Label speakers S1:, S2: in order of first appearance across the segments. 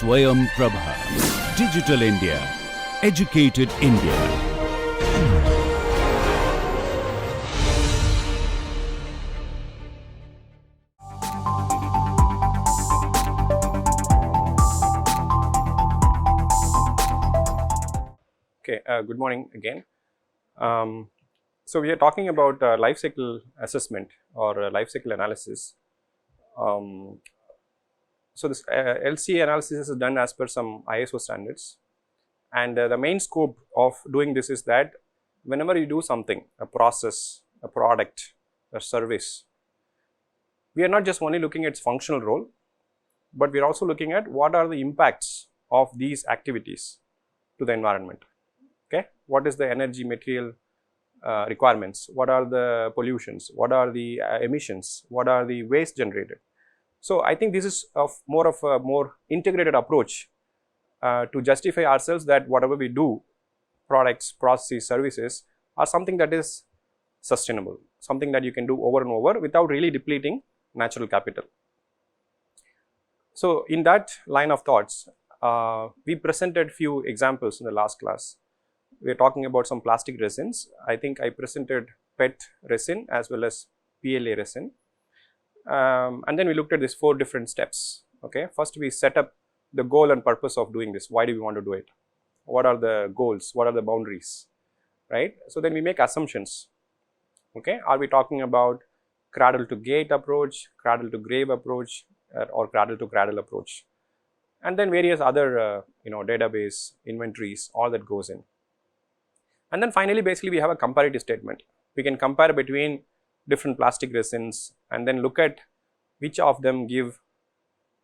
S1: Swayam Prabha. Digital India. Educated India.
S2: Okay, good morning again. So we are talking about life cycle assessment or life cycle analysis. So this LCA analysis is done as per some ISO standards, and the main scope of doing this is that whenever you do something, a process, a product, a service, we are not just only looking at its functional role, but we are also looking at what are the impacts of these activities to the environment. Okay, what is the energy material requirements, what are the pollutions, what are the emissions, what are the waste generated. So I think this is more of a more integrated approach to justify ourselves that whatever we do, products, processes, services, are something that is sustainable, something that you can do over and over without really depleting natural capital. So in that line of thoughts, we presented few examples in the last class. We are talking about some plastic resins. I think I presented PET resin as well as PLA resin. And then we looked at these 4 different steps. Okay, first we set up the goal and purpose of doing this. Why do we want to do it? What are the goals? What are the boundaries? Right? So then we make assumptions. Okay, are we talking about cradle to gate approach, cradle to grave approach, or cradle to cradle approach? And then various other database, inventories, all that goes in. And then finally, basically we have a comparative statement. We can compare between different plastic resins and then look at which of them give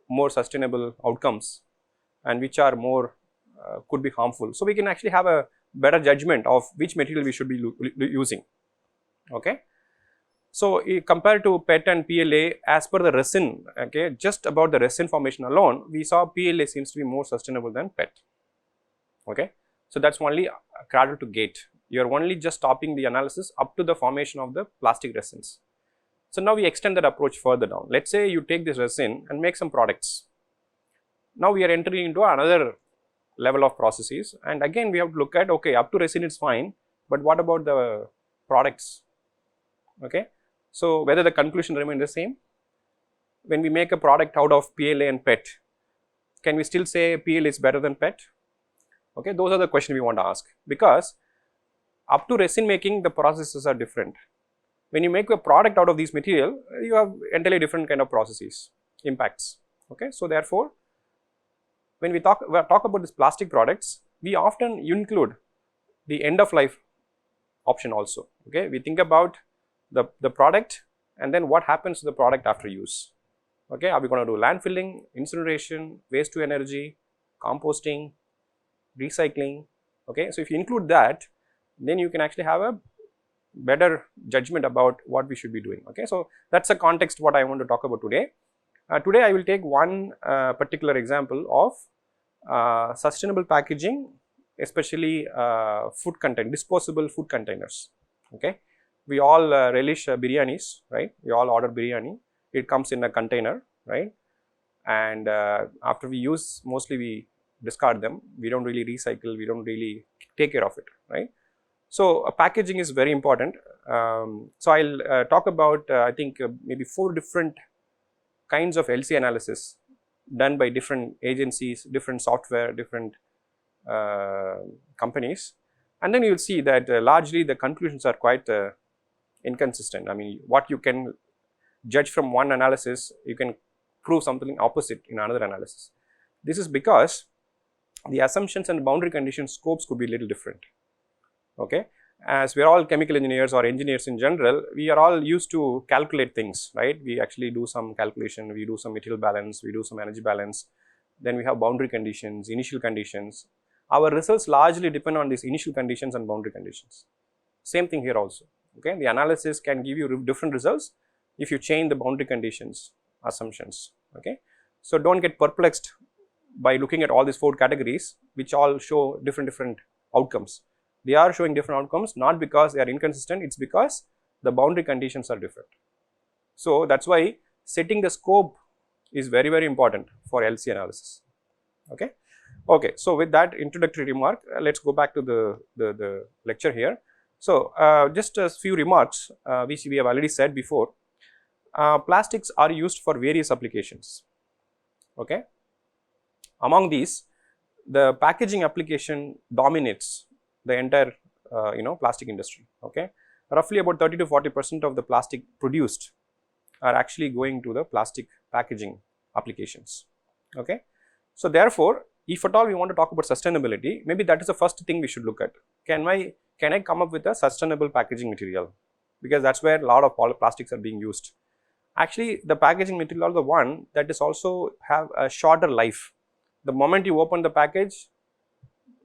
S2: more sustainable outcomes and which are more could be harmful. So we can actually have a better judgment of which material we should be using. Okay. So compared to PET and PLA, as per the resin, okay, just about the resin formation alone, we saw PLA seems to be more sustainable than PET. Okay. So that's only cradle to gate. You are only just stopping the analysis up to the formation of the plastic resins. So now we extend that approach further down. Let's say you take this resin and make some products. Now we are entering into another level of processes, and again we have to look at, okay, up to resin it's fine, but what about the products? Okay, so whether the conclusion remains the same. When we make a product out of PLA and PET, can we still say PLA is better than PET? Okay, those are the questions we want to ask, because up to resin making the processes are different. When you make a product out of these material, you have entirely different kind of processes, impacts. Okay, so therefore, when we talk about these plastic products, we often include the end of life option also. Okay, we think about the product and then what happens to the product after use. Okay, are we going to do landfilling, incineration, waste to energy, composting, recycling? Okay, so if you include that, then you can actually have a better judgment about what we should be doing. Okay, so that's the context what I want to talk about today. Today I will take one particular example of sustainable packaging, especially food content, disposable food containers. Okay, we all relish biryanis, right? We all order biryani. It comes in a container, right? And after we use, mostly we discard them. We don't really recycle. We don't really take care of it, right? So packaging is very important. So I'll talk about I think maybe 4 different kinds of LCA analysis done by different agencies, different software, different companies, and then you will see that largely the conclusions are quite inconsistent. I mean, what you can judge from one analysis, you can prove something opposite in another analysis. This is because the assumptions and boundary condition scopes could be a little different. Okay, as we are all chemical engineers or engineers in general, we are all used to calculate things, right? We actually do some calculation, we do some material balance, we do some energy balance, then we have boundary conditions, initial conditions. Our results largely depend on these initial conditions and boundary conditions. Same thing here also. Okay, the analysis can give you different results if you change the boundary conditions, assumptions. Okay, so don't get perplexed by looking at all these 4 categories, which all show different outcomes. They are showing different outcomes not because they are inconsistent, it's because the boundary conditions are different. So that's why setting the scope is very important for LCA analysis. Okay. Okay, so with that introductory remark, let's go back to the lecture here. So just a few remarks which we have already said before. Plastics are used for various applications. Okay. Among these, the packaging application dominates the entire plastic industry. Okay. Roughly about 30 to 40% of the plastic produced are actually going to the plastic packaging applications. Okay. So therefore, if at all we want to talk about sustainability, maybe that is the first thing we should look at. Can I come up with a sustainable packaging material? Because that's where a lot of plastics are being used. Actually, the packaging material is the one that is also have a shorter life. The moment you open the package,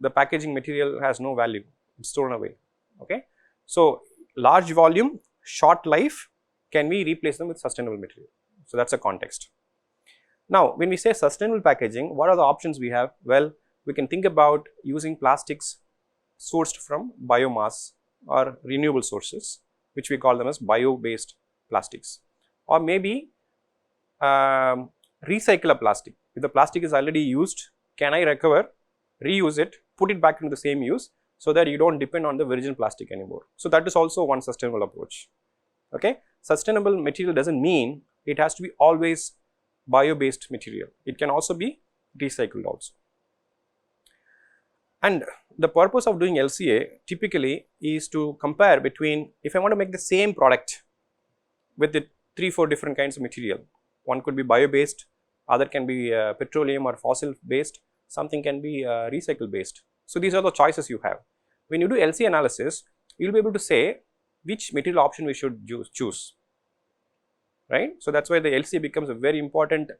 S2: the packaging material has no value, it's thrown away. Okay. So large volume, short life, can we replace them with sustainable material? So that's a context. Now, when we say sustainable packaging, what are the options we have? Well, we can think about using plastics sourced from biomass or renewable sources, which we call them as bio-based plastics, or maybe recycle a plastic. If the plastic is already used, can I recover, reuse it, put it back into the same use, so that you don't depend on the virgin plastic anymore. So that is also one sustainable approach. Okay. Sustainable material doesn't mean it has to be always bio-based material. It can also be recycled also. And the purpose of doing LCA typically is to compare between, if I want to make the same product with the 3-4 different kinds of material, one could be bio-based, other can be petroleum or fossil based, something can be recycle based. So these are the choices you have. When you do LCA analysis, you will be able to say which material option we should choose. Right. So that's why the LCA becomes a very important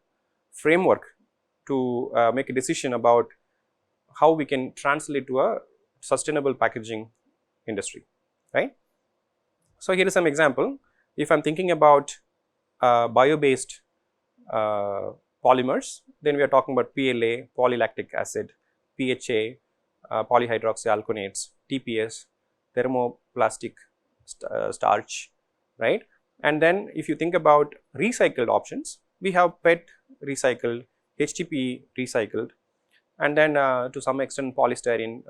S2: framework to make a decision about how we can translate to a sustainable packaging industry. Right. So here is some example. If I'm thinking about bio-based polymers, then we are talking about PLA, polylactic acid, PHA, polyhydroxyalkonates, TPS, thermoplastic starch, right? And then if you think about recycled options, we have PET recycled, HDPE recycled, and then to some extent polystyrene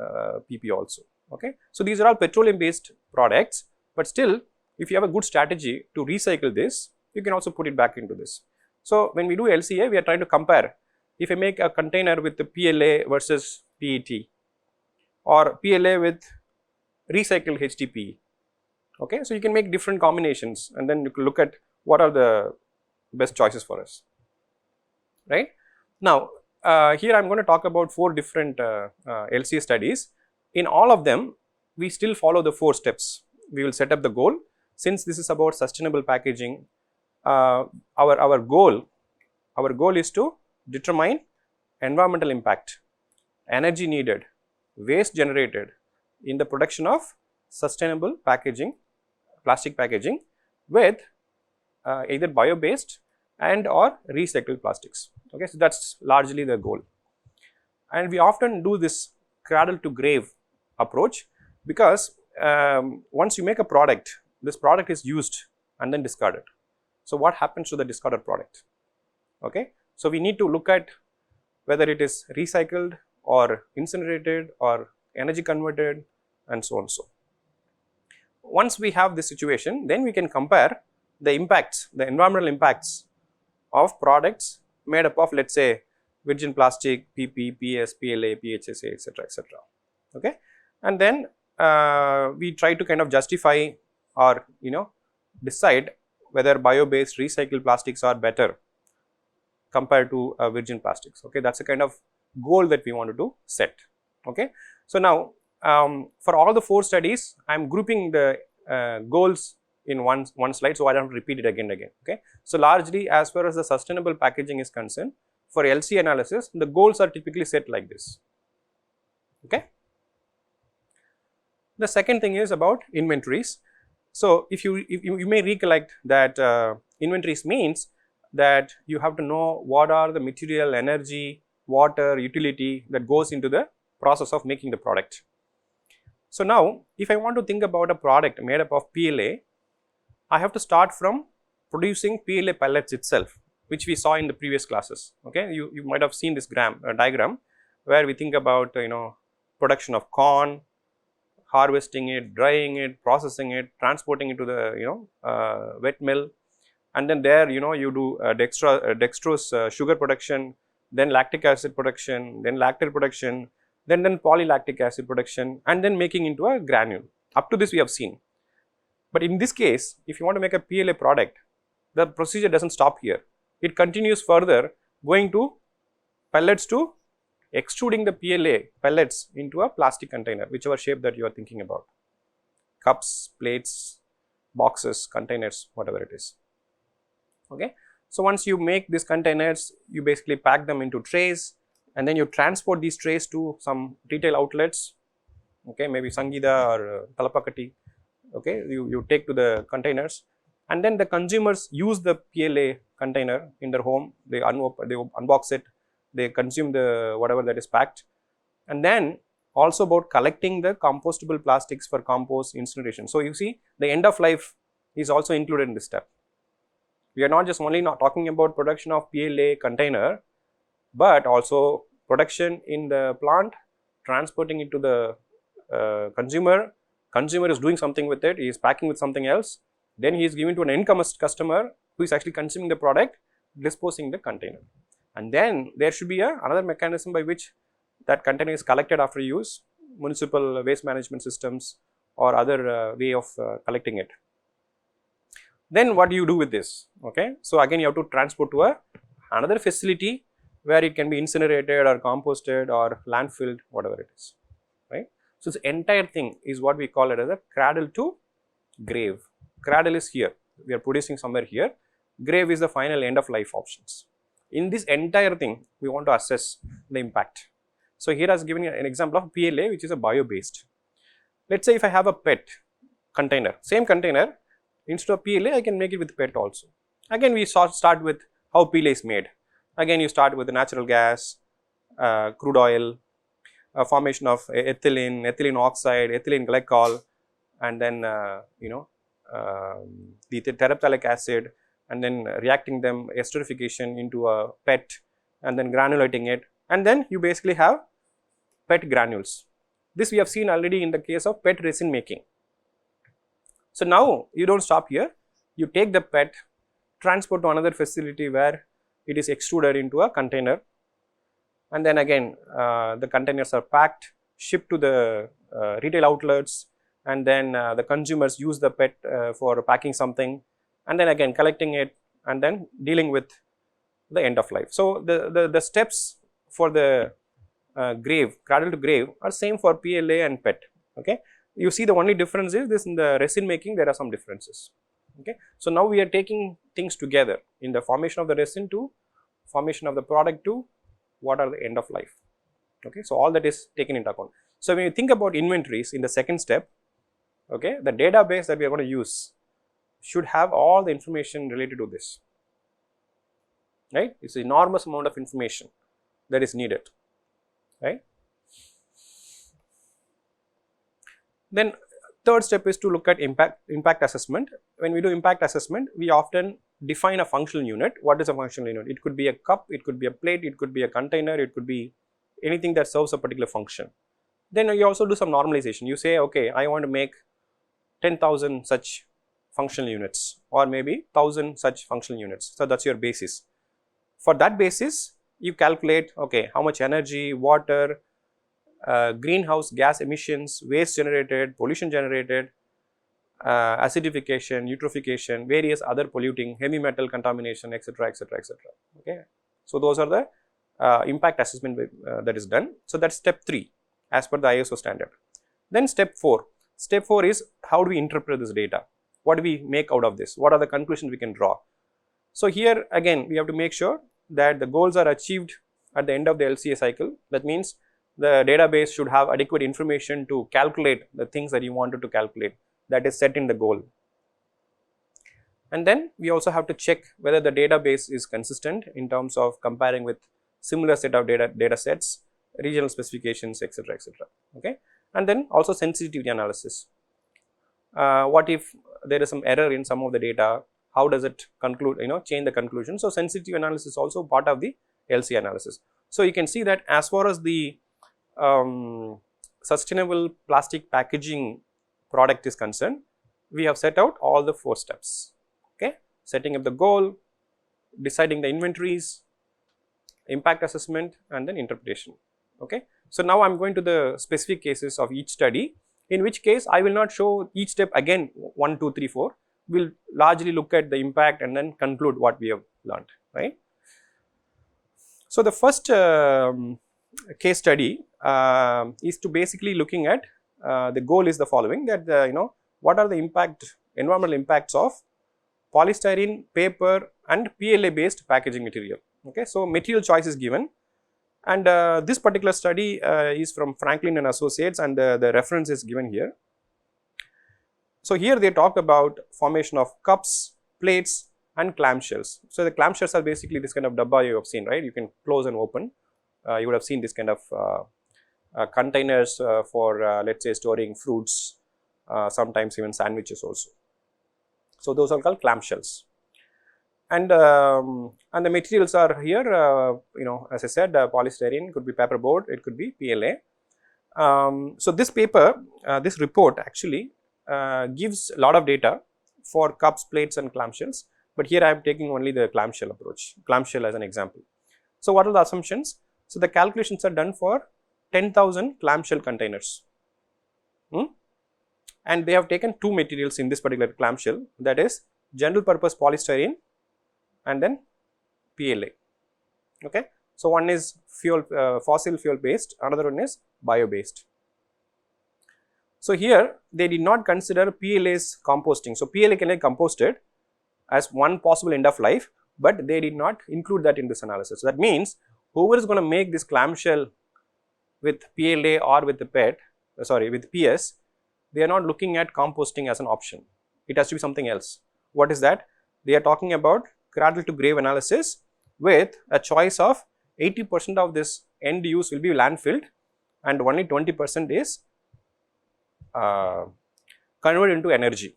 S2: PP also. Okay. So these are all petroleum based products, but still if you have a good strategy to recycle this, you can also put it back into this. So when we do LCA, we are trying to compare, if I make a container with the PLA versus PET, or PLA with recycled HDPE. Okay, so you can make different combinations and then you can look at what are the best choices for us, right? Now, here I am going to talk about 4 different LCA studies. In all of them, we still follow the 4 steps. We will set up the goal. Since this is about sustainable packaging, our goal is to determine environmental impact, energy needed, waste generated in the production of sustainable packaging, plastic packaging with either bio-based and or recycled plastics. Okay, so that's largely the goal. And we often do this cradle to grave approach because once you make a product, this product is used and then discarded. So what happens to the discarded product? Okay, so we need to look at whether it is recycled or incinerated or energy converted and so on. So once we have this situation, then we can compare the impacts, the environmental impacts of products made up of, let's say, virgin plastic, PP, PS, PLA, PHSA, etc., etc. Okay, and then we try to kind of justify or decide whether bio-based recycled plastics are better compared to virgin plastics. Okay, that's a kind of goal that we wanted to set. Okay, so now for all the 4 studies, I am grouping the goals in one slide, so I don't repeat it again and again. Okay, so largely as far as the sustainable packaging is concerned, for LC analysis, the goals are typically set like this. Okay. The second thing is about inventories. So if you may recollect that inventories means that you have to know what are the material, energy, water, utility that goes into the process of making the product. So now if I want to think about a product made up of PLA, I have to start from producing PLA pellets itself, which we saw in the previous classes. Okay, you might have seen this diagram. where we think about production of corn, harvesting it, drying it, processing it, transporting it to the wet mill, and then there you do dextrose sugar production, then lactic acid production, then lactate production, then polylactic acid production, and then making into a granule. Up to this we have seen. But in this case, if you want to make a PLA product, the procedure does not stop here. It continues further, going to pellets to extruding the PLA pellets into a plastic container, whichever shape that you are thinking about, cups, plates, boxes, containers, whatever it is. Okay. So, once you make these containers, you basically pack them into trays, and then you transport these trays to some retail outlets, okay, maybe Sangeeta or Talapakati, okay, you take to the containers, and then the consumers use the PLA container in their home, they unbox it, they consume the whatever that is packed, and then also about collecting the compostable plastics for compost incineration. So, you see the end of life is also included in this step. We are not just only not talking about production of PLA container, but also production in the plant, transporting it to the consumer is doing something with it, he is packing with something else, then he is giving to an end customer who is actually consuming the product, disposing the container. And then there should be another mechanism by which that container is collected after use, municipal waste management systems or other way of collecting it. Then what do you do with this? Okay. So, again you have to transport to another facility where it can be incinerated or composted or landfilled, whatever it is, right. So, this entire thing is what we call it as a cradle to grave. Cradle is here, we are producing somewhere here, grave is the final end of life options. In this entire thing, we want to assess the impact. So, here I was giving an example of PLA, which is a bio based. Let us say if I have a PET container, same container, instead of PLA I can make it with PET also. Again we start with how PLA is made. Again you start with the natural gas, crude oil, formation of ethylene, ethylene oxide, ethylene glycol, and then the terephthalic acid, and then reacting them esterification into a PET, and then granulating it, and then you basically have PET granules. This we have seen already in the case of PET resin making. So, now you do not stop here, you take the PET, transport to another facility where it is extruded into a container, and then again the containers are packed, shipped to the retail outlets, and then the consumers use the PET for packing something, and then again collecting it, and then dealing with the end of life. So, the steps for the grave, cradle to grave are same for PLA and PET. Okay. You see the only difference is this: in the resin making there are some differences. Okay. So, now we are taking things together in the formation of the resin to formation of the product to what are the end of life. Okay. So, all that is taken into account. So, when you think about inventories in the second step, okay, the database that we are going to use should have all the information related to this, right. It is an enormous amount of information that is needed, right. Then third step is to look at impact assessment. When we do impact assessment, we often define a functional unit. What is a functional unit? It could be a cup, it could be a plate, it could be a container, it could be anything that serves a particular function. Then you also do some normalization. You say, okay, I want to make 10,000 such functional units, or maybe 1,000 such functional units. So, that is your basis. For that basis, you calculate, okay, how much energy, water, greenhouse gas emissions, waste generated, pollution generated, acidification, eutrophication, various other polluting, heavy metal contamination, etc., etc., etc. Okay. So, those are the impact assessment that is done. So, that is step 3 as per the ISO standard. Then step 4. Step 4 is how do we interpret this data? What do we make out of this? What are the conclusions we can draw? So, here again we have to make sure that the goals are achieved at the end of the LCA cycle. That means the database should have adequate information to calculate the things that you wanted to calculate, that is set in the goal. And then we also have to check whether the database is consistent in terms of comparing with similar set of data sets, regional specifications, etc., etc. Okay. And then also sensitivity analysis. What if there is some error in some of the data? How does it conclude, change the conclusion? So, sensitivity analysis is also part of the LCA analysis. So you can see that as far as the sustainable plastic packaging product is concerned, we have set out all the 4 steps. Okay, setting up the goal, deciding the inventories, impact assessment, and then interpretation. Okay, so now I am going to the specific cases of each study, in which case I will not show each step again 1, 2, 3, 4. We will largely look at the impact and then conclude what we have learned, right. So the first case study is to basically looking at the goal is the following, that what are the environmental impacts of polystyrene, paper and PLA based packaging material. Okay, so material choice is given, and this particular study is from Franklin and Associates, and the reference is given here. So here they talk about formation of cups, plates and clamshells. So the clamshells are basically this kind of dabba you have seen, right? You can close and open. You would have seen this kind of containers for let's say storing fruits, sometimes even sandwiches also. So those are called clamshells, and the materials are here. As I said, polystyrene, could be paperboard, it could be PLA. So this paper, this report actually gives a lot of data for cups, plates and clamshells, but here I am taking only the clamshell approach, clamshell as an example. So what are the assumptions? So the calculations are done for 10,000 clamshell containers, and they have taken 2 materials in this particular clamshell, that is general purpose polystyrene and then PLA. Okay, so one is fossil fuel based, another one is bio based. So here they did not consider PLA's composting. So PLA can be composted as one possible end of life, but they did not include that in this analysis. So that means whoever is going to make this clamshell with PLA or with the with PS, they are not looking at composting as an option. It has to be something else. What is that? They are talking about cradle to grave analysis with a choice of 80% of this end use will be landfilled and only 20% is converted into energy.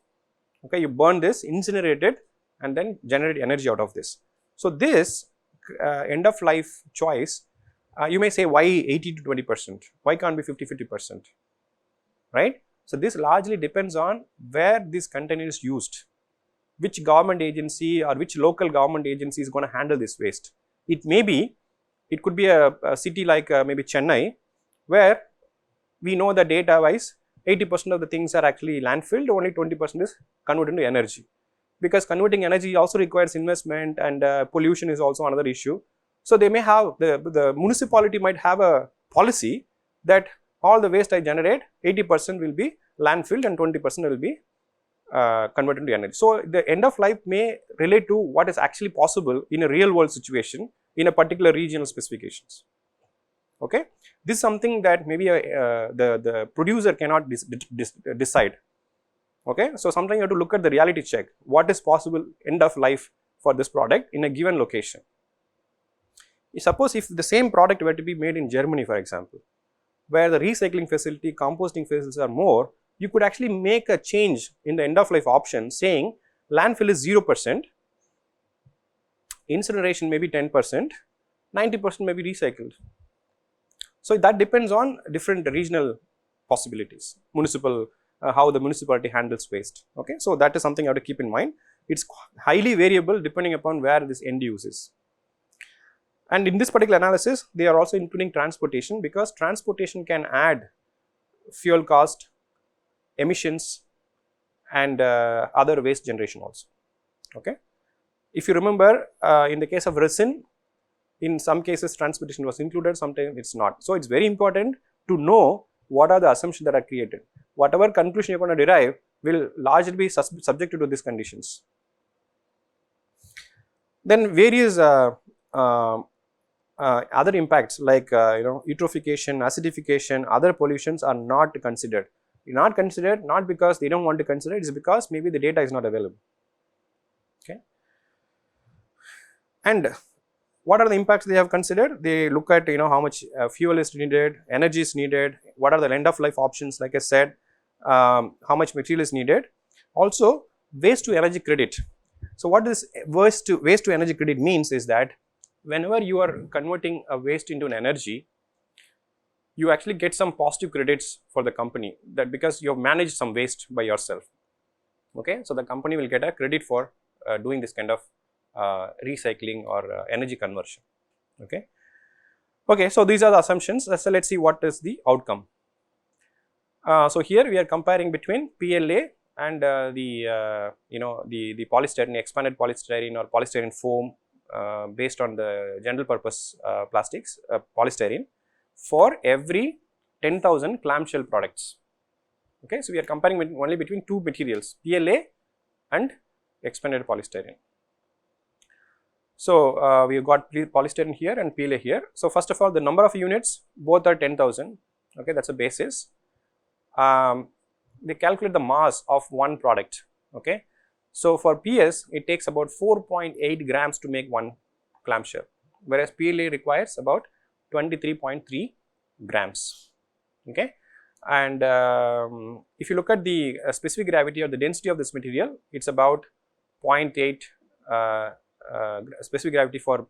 S2: Okay, you burn this, incinerate it and then generate energy out of this. So this end of life choice, you may say why 80 to 20%, why can't be 50-50%, right? So this largely depends on where this container is used, which government agency or which local government agency is going to handle this waste. It could be a city like maybe Chennai, where we know the data wise 80% of the things are actually landfilled, only 20% is converted into energy, because converting energy also requires investment and pollution is also another issue. So they may have, the municipality might have a policy that all the waste I generate, 80% will be landfilled and 20% will be converted into energy. So the end of life may relate to what is actually possible in a real world situation in a particular regional specifications. Okay, this is something that maybe the producer cannot decide. Okay, so sometimes you have to look at the reality check, what is possible end of life for this product in a given location. Suppose if the same product were to be made in Germany, for example, where the recycling facility, composting facilities are more, you could actually make a change in the end of life option saying landfill is 0%, incineration may be 10%, 90% may be recycled. So that depends on different regional possibilities, municipal, how the municipality handles waste. Okay, so that is something you have to keep in mind. It's highly variable depending upon where this end use is. And in this particular analysis, they are also including transportation, because transportation can add fuel cost, emissions and other waste generation also. Okay, if you remember in the case of resin, in some cases transportation was included, sometimes it's not. So it's very important to know what are the assumptions that are created. Whatever conclusion you're going to derive will largely be subjected to these conditions. Then various other impacts like eutrophication, acidification, other pollutions are not considered. Not considered not because they don't want to consider it, is because maybe the data is not available. Okay, and what are the impacts they have considered? They look at how much fuel is needed, energy is needed, what are the end of life options, like I said, how much material is needed. Also waste to energy credit. So what this waste to energy credit means is that whenever you are converting a waste into an energy, you actually get some positive credits for the company, that because you have managed some waste by yourself. Okay, so the company will get a credit for doing this kind of recycling or energy conversion. Okay. Okay, so these are the assumptions. So let's see what is the outcome. So here we are comparing between PLA and the polystyrene, expanded polystyrene or polystyrene foam based on the general purpose plastics, polystyrene, for every 10,000 clamshell products. Okay, so we are comparing only between two materials, PLA and expanded polystyrene. So we have got polystyrene here and PLA here. So first of all, the number of units, both are 10,000. Okay, that's a basis. They calculate the mass of one product. Okay, so for PS it takes about 4.8 grams to make one clamshell, whereas PLA requires about 23.3 grams. Okay, and if you look at the specific gravity or the density of this material, it's about 0.8 specific gravity for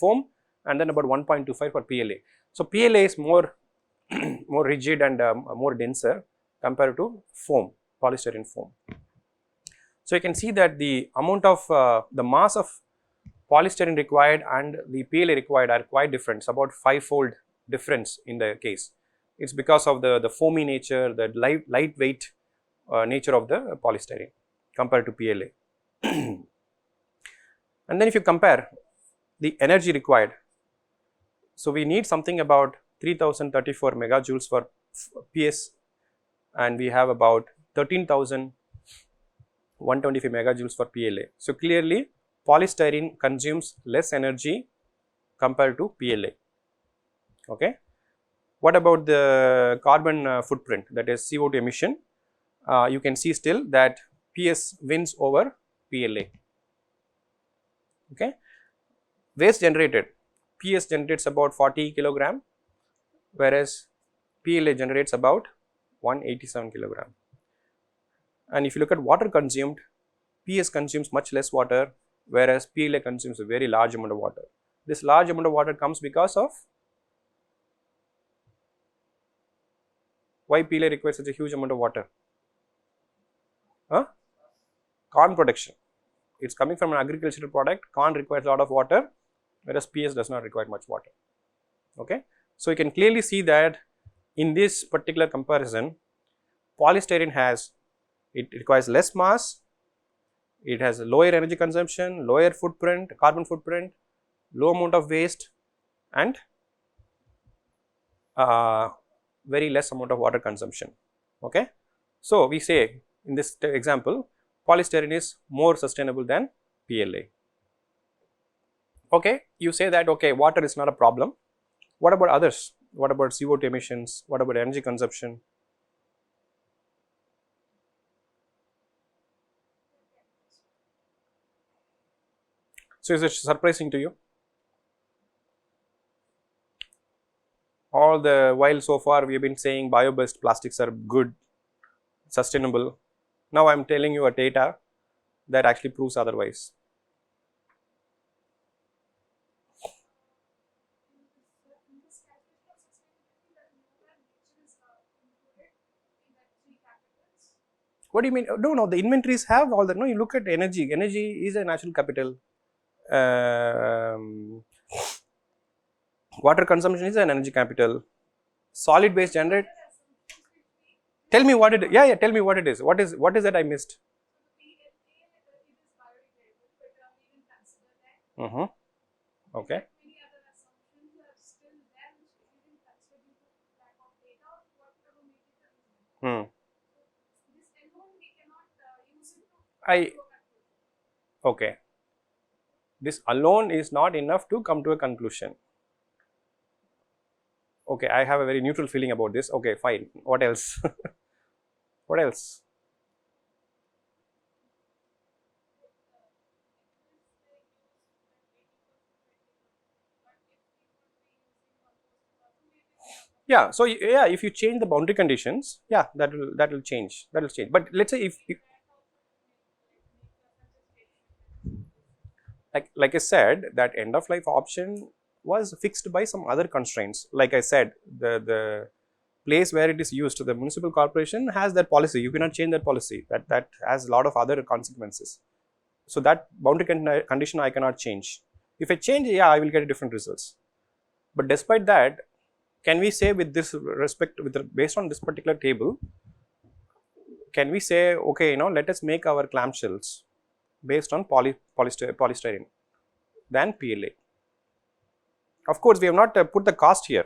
S2: foam, and then about 1.25 for PLA. So PLA is more more rigid and more denser compared to foam, polystyrene foam. So you can see that the amount of the mass of polystyrene required and the PLA required are quite different. It's about 5-fold difference in the case. It's because of the foamy nature, the lightweight nature of the polystyrene compared to PLA. And then if you compare the energy required, so we need something about 3034 megajoules for PS, and we have about 13,125 megajoules for PLA. So clearly polystyrene consumes less energy compared to PLA. Okay. What about the carbon footprint, that is CO2 emission? You can see still that PS wins over PLA. Okay. Waste generated, PS generates about 40 kilogram, whereas PLA generates about 187 kilogram. And if you look at water consumed, PS consumes much less water, whereas PLA consumes a very large amount of water. This large amount of water comes because of why PLA requires such a huge amount of water? Corn production. It's coming from an agricultural product. Corn requires a lot of water, whereas PS does not require much water. Okay. So you can clearly see that in this particular comparison, polystyrene it requires less mass, it has a lower energy consumption, lower footprint, carbon footprint, low amount of waste, and very less amount of water consumption. Okay. So we say in this example, polystyrene is more sustainable than PLA. Okay, you say that okay, water is not a problem. What about others? What about CO2 emissions? What about energy consumption? So is it surprising to you? All the while so far we have been saying bio-based plastics are good, sustainable. Now I am telling you a data that actually proves otherwise. What do you mean? No, the inventories have all that. No, you look at energy. Energy is a natural capital. Water consumption is an energy capital. Solid waste generate. Tell me what it is. Yeah, tell me what it is. What is that I missed? Okay. Okay. This alone is not enough to come to a conclusion. Okay, I have a very neutral feeling about this. Okay, fine. What else? What else? Yeah, so yeah, if you change the boundary conditions, yeah, that will change. That will change. But let's say if like I said, that end of life option was fixed by some other constraints. Like I said, the place where it is used, the municipal corporation has that policy. You cannot change that policy. That has a lot of other consequences. So that boundary condition I cannot change. If I change, yeah, I will get different results. But despite that, can we say with this respect, based on this particular table, can we say, okay, let us make our clamshells based on polystyrene than PLA? Of course, we have not put the cost here.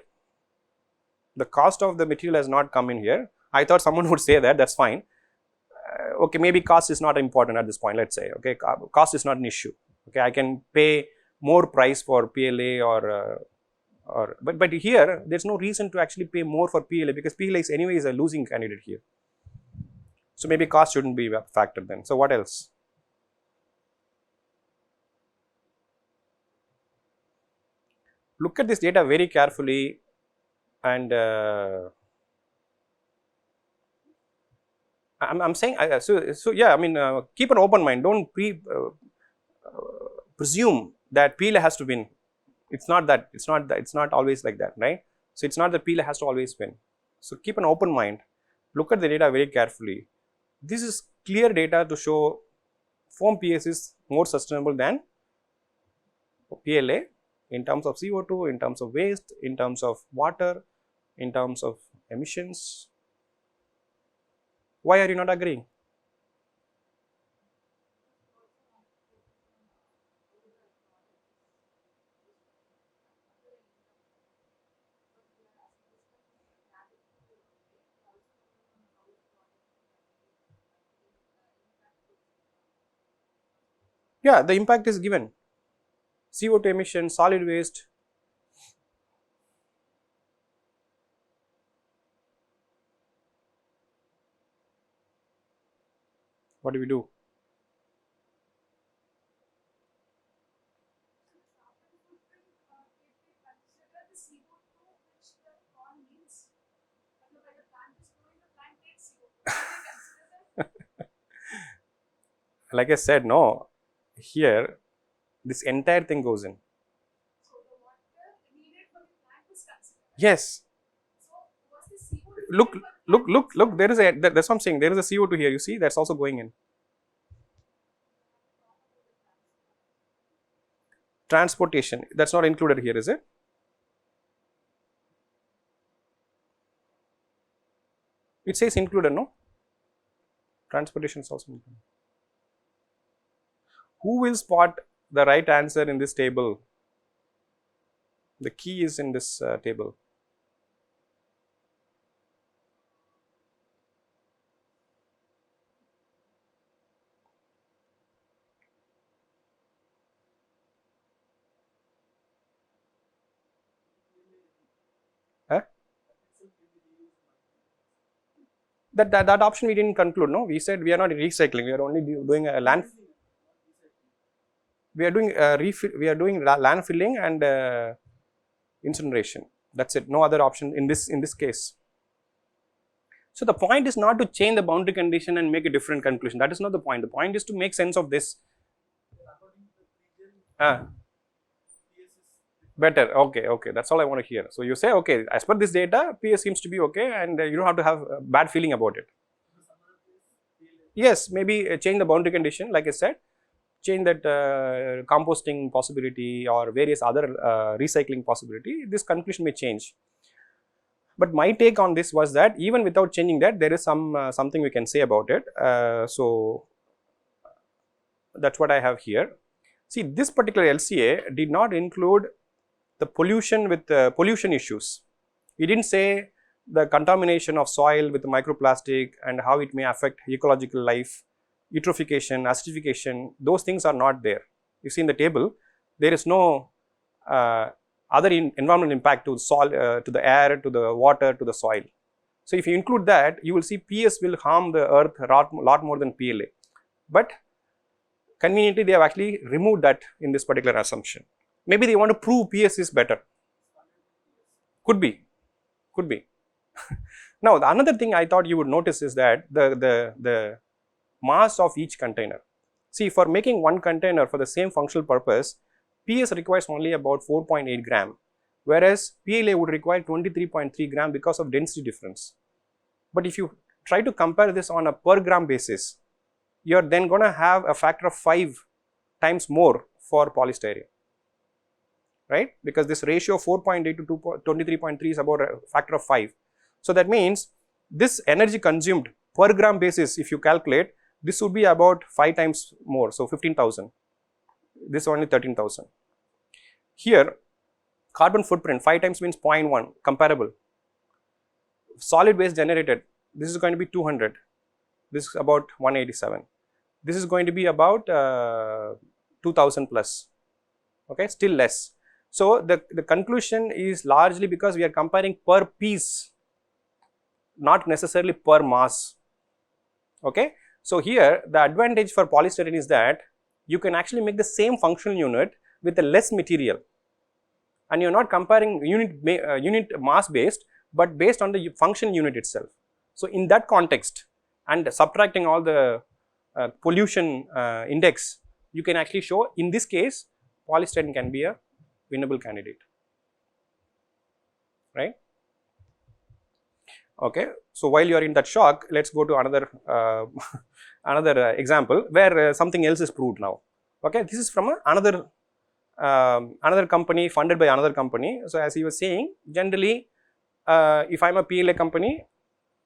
S2: The cost of the material has not come in here. I thought someone would say that, that's fine. Okay, maybe cost is not important at this point, let's say. Okay, cost is not an issue. Okay, I can pay more price for PLA but here there's no reason to actually pay more for PLA, because PLA is anyways a losing candidate here. So maybe cost shouldn't be a factor then. So what else? Look at this data very carefully, and I'm saying, so yeah, I mean, keep an open mind. Don't presume that PLA has to win. It's not that. It's not always like that, right? So it's not that PLA has to always win. So keep an open mind. Look at the data very carefully. This is clear data to show foam PS is more sustainable than PLA in terms of CO2, in terms of waste, in terms of water, in terms of emissions. Why are you not agreeing? Yeah, the impact is given. CO2 emission, solid waste. What do we do? Like I said, no, here this entire thing goes in. Yes. Look, there is that's what I'm saying, there is a CO2 here, you see, that's also going in. Transportation, that's not included here, is it? It says included, no? Transportation is also included. Who will spot the right answer in this table? The key is in this table. Huh? That option we didn't conclude, no? We said we are not recycling, we are only doing a land. We are doing landfilling and incineration. That's it. No other option in this case. So the point is not to change the boundary condition and make a different conclusion. That is not the point. The point is to make sense of this. Better. Okay. That's all I want to hear. So you say, okay, as per this data, PS seems to be okay, and you don't have to have a bad feeling about it. Yes, maybe change the boundary condition, like I said. Change that composting possibility or various other recycling possibility, this conclusion may change. But my take on this was that even without changing that, there is something we can say about it. So that's what I have here. See, this particular LCA did not include the pollution with pollution issues. It didn't say the contamination of soil with microplastic and how it may affect ecological life, eutrophication, acidification. Those things are not there. You see in the table, there is no other environmental impact to soil, to the air, to the water, to the soil. So if you include that, you will see PS will harm the earth a lot more than PLA. But conveniently, they have actually removed that in this particular assumption. Maybe they want to prove PS is better. Could be. Now, another thing I thought you would notice is that the mass of each container. See, for making one container for the same functional purpose, PS requires only about 4.8 gram, whereas PLA would require 23.3 gram because of density difference. But if you try to compare this on a per gram basis, you are then going to have a factor of 5 times more for polystyrene, right? Because this ratio of 4.8 to 23.3 is about a factor of 5. So that means this energy consumed per gram basis, if you calculate, this would be about 5 times more, so 15,000. This only 13,000. Here, carbon footprint 5 times means 0.1, comparable. Solid waste generated, this is going to be 200. This is about 187. This is going to be about 2000 plus. Okay, still less. So the conclusion is largely because we are comparing per piece, not necessarily per mass. Okay, so here the advantage for polystyrene is that you can actually make the same functional unit with a less material, and you are not comparing unit mass based, but based on the function unit itself. So in that context, and subtracting all the pollution index, you can actually show in this case polystyrene can be a winnable candidate, right? Okay, so while you are in that shock, let's go to another another example where something else is proved now. Okay, this is from another company funded by another company. So as he was saying, generally if I am a PLA company,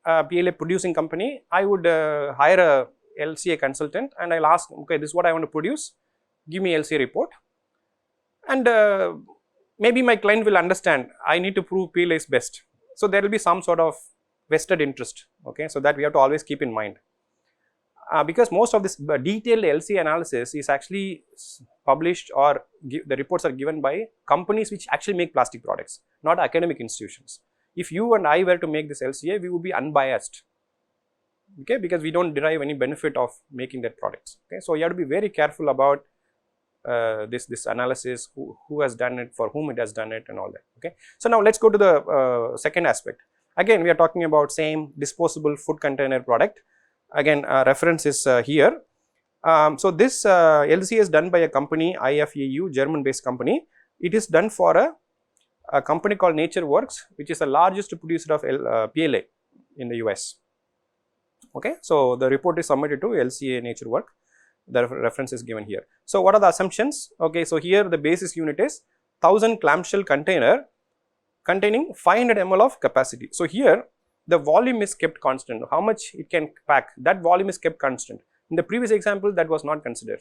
S2: PLA producing company, I would hire a LCA consultant and I'll ask, okay, this is what I want to produce, give me LCA report, and maybe my client will understand I need to prove PLA is best. So there will be some sort of vested interest, okay, so that we have to always keep in mind. Because most of this detailed LCA analysis is actually published, or the reports are given by companies which actually make plastic products, not academic institutions. If you and I were to make this LCA, we would be unbiased, okay, because we don't derive any benefit of making that products. Okay, so you have to be very careful about this analysis, who has done it, for whom it has done it, and all that. Okay, so now let's go to the second aspect. Again, we are talking about same disposable food container product. Again, reference is here. So this LCA is done by a company, IFEU, German based company. It is done for a company called NatureWorks, which is the largest producer of PLA in the US. Okay, so the report is submitted to LCA NatureWorks. The reference is given here. So what are the assumptions? Okay, so here the basis unit is 1000 clamshell container containing 500 ml of capacity. So here the volume is kept constant. How much it can pack, that volume is kept constant. In the previous example, that was not considered.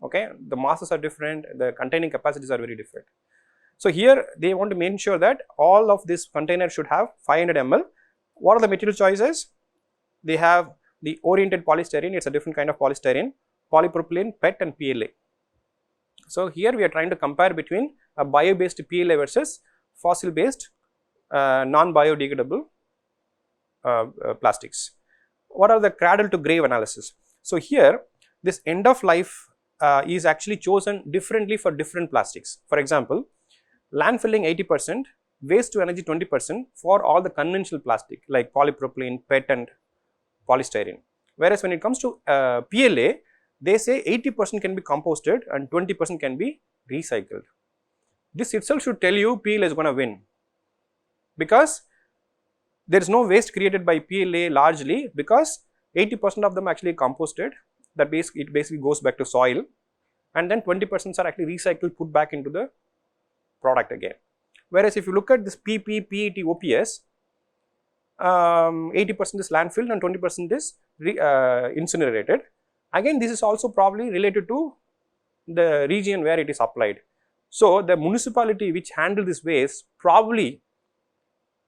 S2: Okay, the masses are different, the containing capacities are very different. So here they want to make sure that all of this container should have 500 ml. What are the material choices? They have the oriented polystyrene, it's a different kind of polystyrene, polypropylene, PET and PLA. So here we are trying to compare between a bio-based PLA versus fossil-based non-biodegradable plastics. What are the cradle to grave analysis? So here this end of life is actually chosen differently for different plastics. For example, landfilling 80%, waste to energy 20% for all the conventional plastic like polypropylene, PET and polystyrene. Whereas when it comes to PLA, they say 80% can be composted and 20% can be recycled. This itself should tell you PLA is going to win, because there is no waste created by PLA largely, because 80% of them actually composted, that it basically goes back to soil, and then 20% are actually recycled, put back into the product again. Whereas if you look at this PP, PET, OPS, 80% is landfilled and 20% is incinerated. Again, this is also probably related to the region where it is applied. So the municipality which handle this waste probably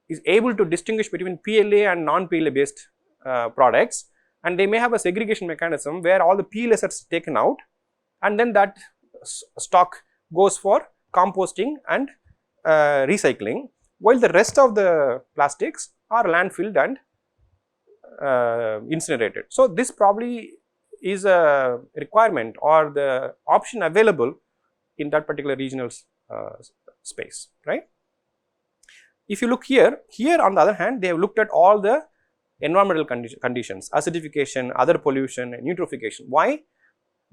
S2: is able to distinguish between PLA and non-PLA based products, and they may have a segregation mechanism where all the PLAs are taken out, and then that stock goes for composting and recycling, while the rest of the plastics are landfilled and incinerated. So this probably is a requirement or the option available in that particular regional space, right? If you look here on the other hand, they have looked at all the environmental conditions, acidification, other pollution, and eutrophication. Why?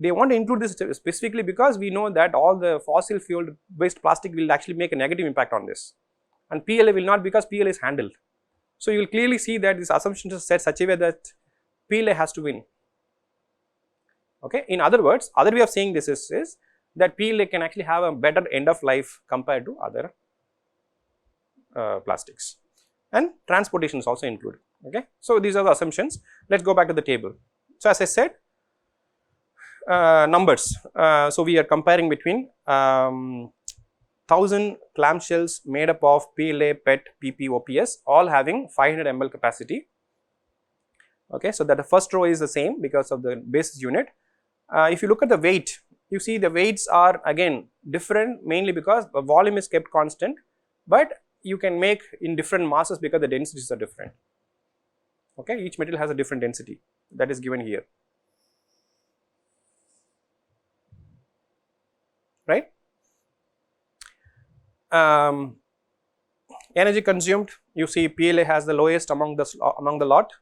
S2: They want to include this specifically because we know that all the fossil fuel based plastic will actually make a negative impact on this, and PLA will not, because PLA is handled. So, you will clearly see that this assumption is set such a way that PLA has to win. Okay. In other words, other way of saying this is that PLA can actually have a better end of life compared to other plastics, and transportation is also included. Okay. So, these are the assumptions. Let us go back to the table. So, as I said, numbers. So, we are comparing between 1000 clamshells made up of PLA, PET, PP, OPS, all having 500 ml capacity. Okay. So, that the first row is the same because of the basis unit. If you look at the weight, you see the weights are again different, mainly because the volume is kept constant, but you can make in different masses because the densities are different. Okay. Each material has a different density, that is given here, right. Energy consumed, you see PLA has the lowest among the lot.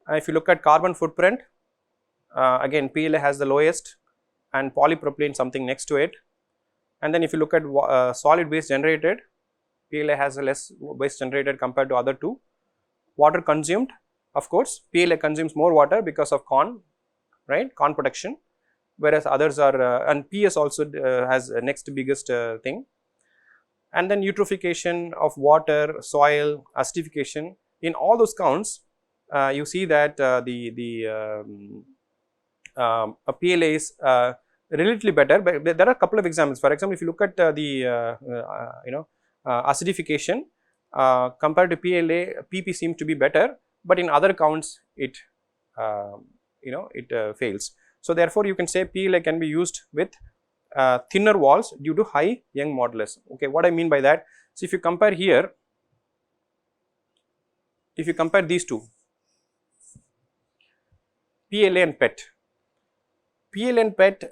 S2: If you look at carbon footprint, again PLA has the lowest, and polypropylene something next to it. And then if you look at solid waste generated, PLA has a less waste generated compared to other two. Water consumed, of course PLA consumes more water because of corn, right, corn production, whereas others are and PS also has a next biggest thing. And then eutrophication of water, soil, acidification, in all those counts you see that a PLA is relatively better, but there are a couple of examples. For example, if you look at acidification compared to PLA, PP seems to be better, but in other counts it fails. So, therefore, you can say PLA can be used with thinner walls due to high Young modulus. Okay, what I mean by that? So, if you compare here, if you compare these two, PLA and PET, PLA and PET,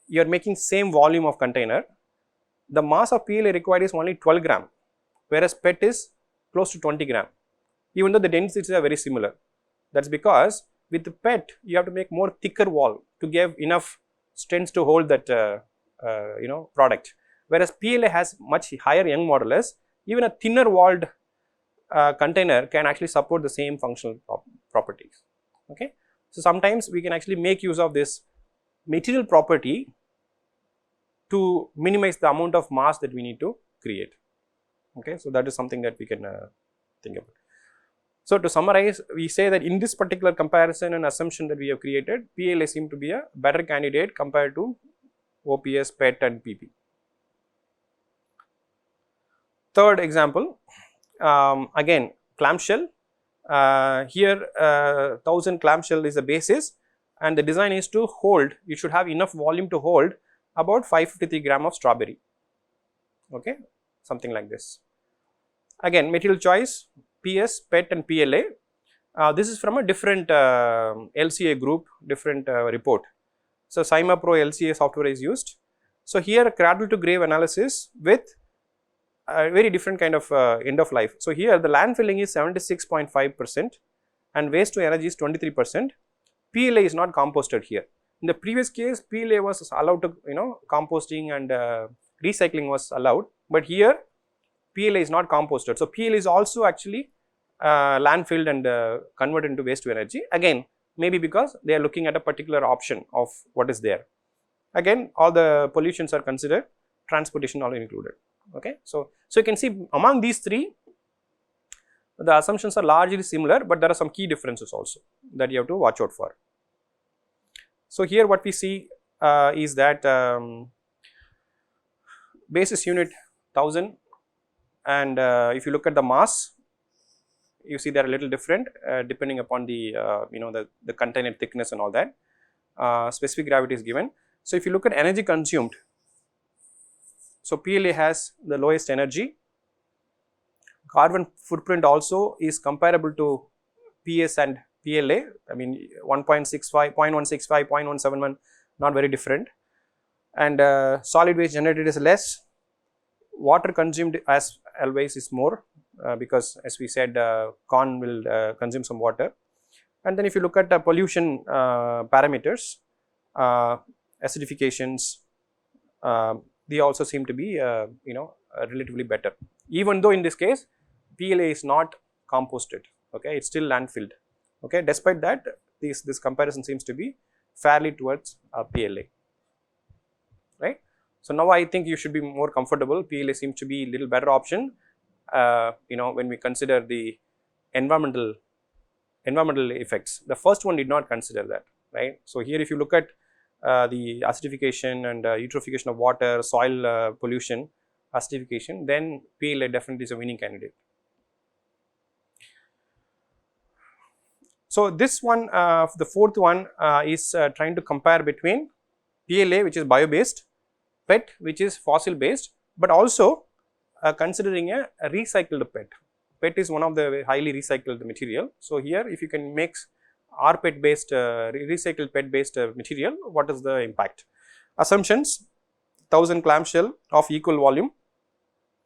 S2: you are making same volume of container. The mass of PLA required is only 12 gram, whereas PET is close to 20 gram, even though the densities are very similar. That is because with the PET you have to make more thicker wall to give enough strength to hold that product, whereas PLA has much higher Young modulus. Even a thinner walled container can actually support the same functional properties. Okay. So, sometimes we can actually make use of this material property to minimize the amount of mass that we need to create. Okay. So, that is something that we can think about. So, to summarize, we say that in this particular comparison and assumption that we have created, PLA seem to be a better candidate compared to OPS, PET and PP. Third example, again clamshell. Here 1000 clamshell is the basis, and the design is to hold, you should have enough volume to hold about 553 gram of strawberry, okay, something like this. Again material choice, PS, PET and PLA. This is from a different LCA group, different report. So, CIMA Pro LCA software is used. So, here cradle to grave analysis with a very different kind of end of life. So, here the landfilling is 76.5% and waste to energy is 23%. PLA is not composted here. In the previous case, PLA was allowed to composting and recycling was allowed, but here PLA is not composted. So, PLA is also actually landfilled and converted into waste to energy, again maybe because they are looking at a particular option of what is there. Again all the pollutions are considered, transportation all included. Okay. So, you can see among these three the assumptions are largely similar, but there are some key differences also that you have to watch out for. So, here what we see is that basis unit 1000, and if you look at the mass, you see they are a little different depending upon the the container thickness and all that. Specific gravity is given. So, if you look at energy consumed, so PLA has the lowest energy. Carbon footprint also is comparable to PS and PLA. I mean 1.65, 0.165, 0.171, not very different. And solid waste generated is less. Water consumed as always is more because as we said corn will consume some water. And then if you look at the pollution parameters, acidifications, they also seem to be relatively better, even though in this case PLA is not composted, okay, it's still landfilled, okay. Despite that, this comparison seems to be fairly towards PLA, right. So now I think you should be more comfortable. PLA seems to be a little better option, when we consider the environmental effects. The first one did not consider that, right. So here if you look at the acidification and eutrophication of water, soil pollution, acidification, then PLA definitely is a winning candidate. So this one, the fourth one is trying to compare between PLA, which is bio based, PET, which is fossil based, but also considering a recycled PET. PET is one of the highly recycled material. So here if you can mix rPET based recycled PET based material, what is the impact? Assumptions: 1000 clamshell of equal volume,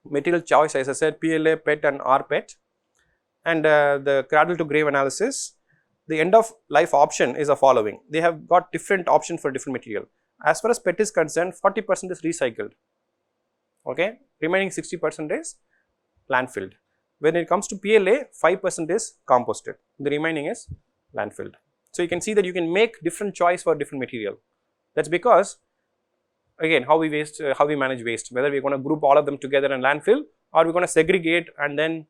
S2: material choice as I said PLA, PET and rPET, and the cradle to grave analysis. The end of life option is the following. They have got different options for different material. As far as PET is concerned, 40% is recycled, okay, remaining 60% is landfilled. When it comes to PLA, 5% is composted, the remaining is landfilled. So you can see that you can make different choice for different material. That's because again how we manage waste, whether we're going to group all of them together and landfill, or we're going to segregate and then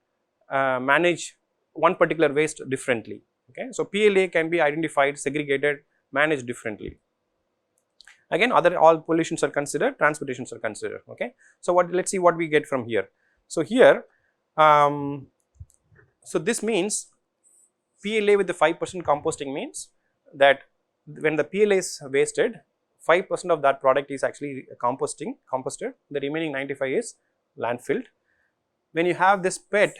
S2: manage one particular waste differently, okay. So PLA can be identified, segregated, managed differently. Again, all pollutions are considered, transportations are considered, okay. So let's see what we get from here. So here, so this means PLA with the 5% composting means that when the PLA is wasted, 5% of that product is actually composted, the remaining 95 is landfilled. When you have this PET,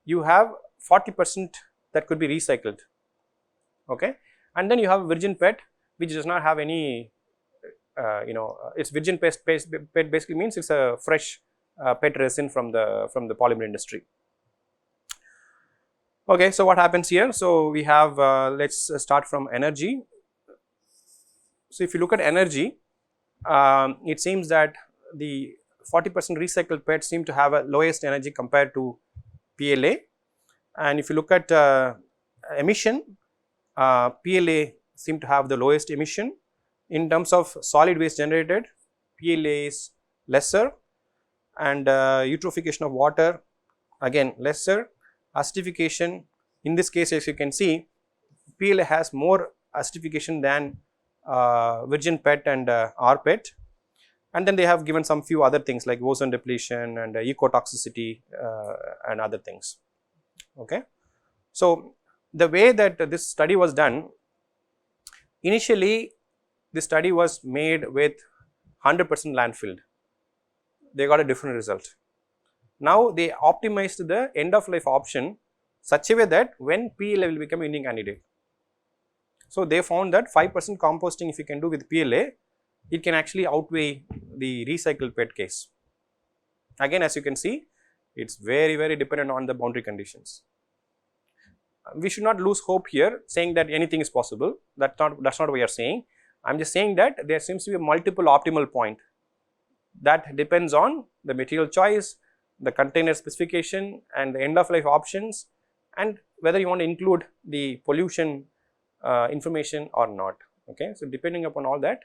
S2: you have 40% that could be recycled, okay, and then you have virgin PET which does not have any it's virgin PET basically means it's a fresh PET resin from the polymer industry. Okay, so what happens here? So we have let's start from energy. So if you look at energy, it seems that the 40% recycled PET seem to have a lowest energy compared to PLA, and if you look at emission, PLA seem to have the lowest emission. In terms of solid waste generated, PLA is lesser, and eutrophication of water again lesser. Acidification, in this case as you can see, PLA has more acidification than virgin PET and rPET, and then they have given some few other things like ozone depletion and ecotoxicity and other things, okay. So the way that this study was done, initially the study was made with 100% landfilled, they got a different result. Now they optimized the end of life option such a way that when PLA will become a winning candidate. So they found that 5% composting if you can do with PLA, it can actually outweigh the recycled PET case. Again, as you can see, it's very dependent on the boundary conditions. We should not lose hope here saying that anything is possible. That's not what we are saying. I'm just saying that there seems to be a multiple optimal point that depends on the material choice, the container specification and the end of life options, and whether you want to include the pollution information or not, okay. So depending upon all that,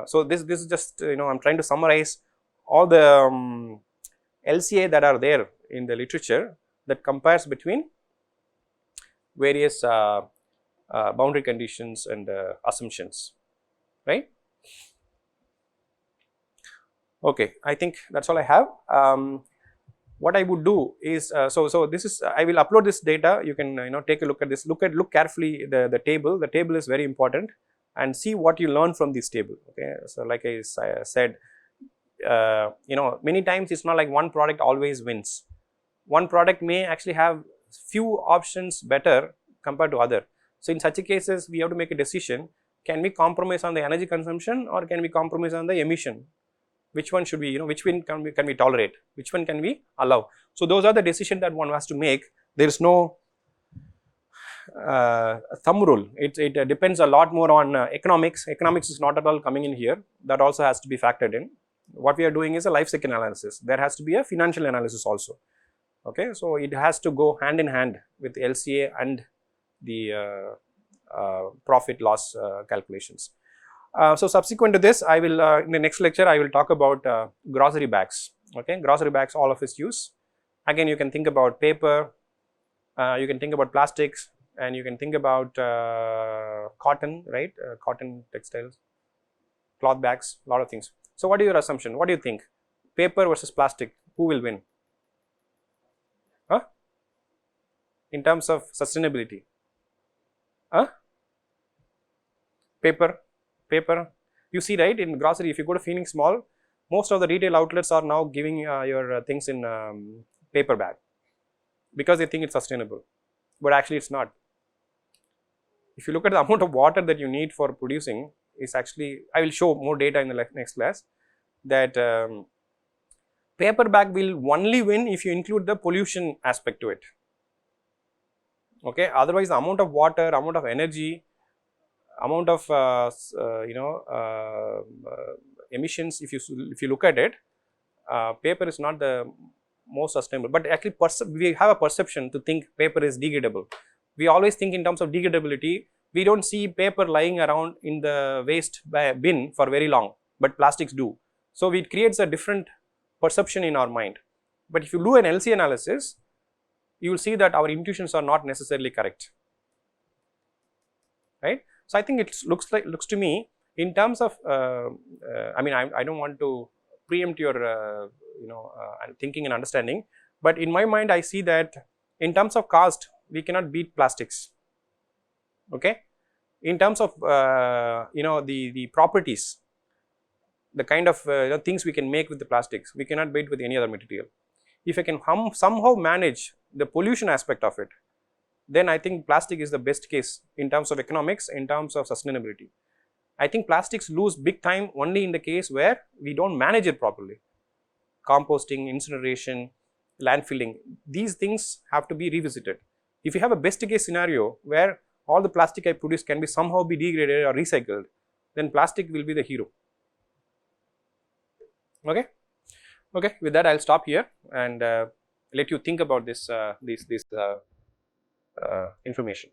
S2: so this is just I'm trying to summarize all the LCA that are there in the literature that compares between various boundary conditions and assumptions, right. Okay, I think that's all I have. What I would do is so this is I will upload this data. You can take a look at this. Look carefully the table. The table is very important, and see what you learn from this table. Okay, so like I said, many times it's not like one product always wins. One product may actually have few options better compared to other. So in such a cases, we have to make a decision: can we compromise on the energy consumption or can we compromise on the emission? Which one should we, which one can we tolerate? Which one can we allow? So those are the decisions that one has to make. There is no thumb rule. It depends a lot more on economics. Economics is not at all coming in here. That also has to be factored in. What we are doing is a life cycle analysis. There has to be a financial analysis also. Okay, so it has to go hand in hand with LCA and the profit loss calculations. So subsequent to this, I will in the next lecture I will talk about grocery bags. Okay, grocery bags all of us use. Again, you can think about paper, you can think about plastics, and you can think about cotton, right? Cotton textiles, cloth bags, a lot of things. So what is your assumption? What do you think? Paper versus plastic, who will win? Huh? In terms of sustainability? Huh? Paper. You see, right, in grocery, if you go to Phoenix Mall, most of the retail outlets are now giving your things in paper bag because they think it's sustainable, but actually it's not. If you look at the amount of water that you need for producing, is actually, I will show more data in the next class, that paper bag will only win if you include the pollution aspect to it. Okay, otherwise the amount of water, amount of energy, amount of emissions, if you look at it, paper is not the most sustainable, but actually we have a perception to think paper is degradable. We always think in terms of degradability. We don't see paper lying around in the waste bin for very long, but plastics do. So it creates a different perception in our mind. But if you do an LCA analysis, you will see that our intuitions are not necessarily correct, right? So I think it looks to me, in terms of I mean, I don't want to preempt your thinking and understanding, but in my mind I see that in terms of cost we cannot beat plastics. Okay, in terms of the properties, the kind of things we can make with the plastics, we cannot beat with any other material. If I can somehow manage the pollution aspect of it, then I think plastic is the best case in terms of economics, in terms of sustainability. I think plastics lose big time only in the case where we don't manage it properly. Composting, incineration, landfilling, these things have to be revisited. If you have a best case scenario where all the plastic I produce can be somehow be degraded or recycled, then plastic will be the hero. Okay, with that I'll stop here and let you think about this information.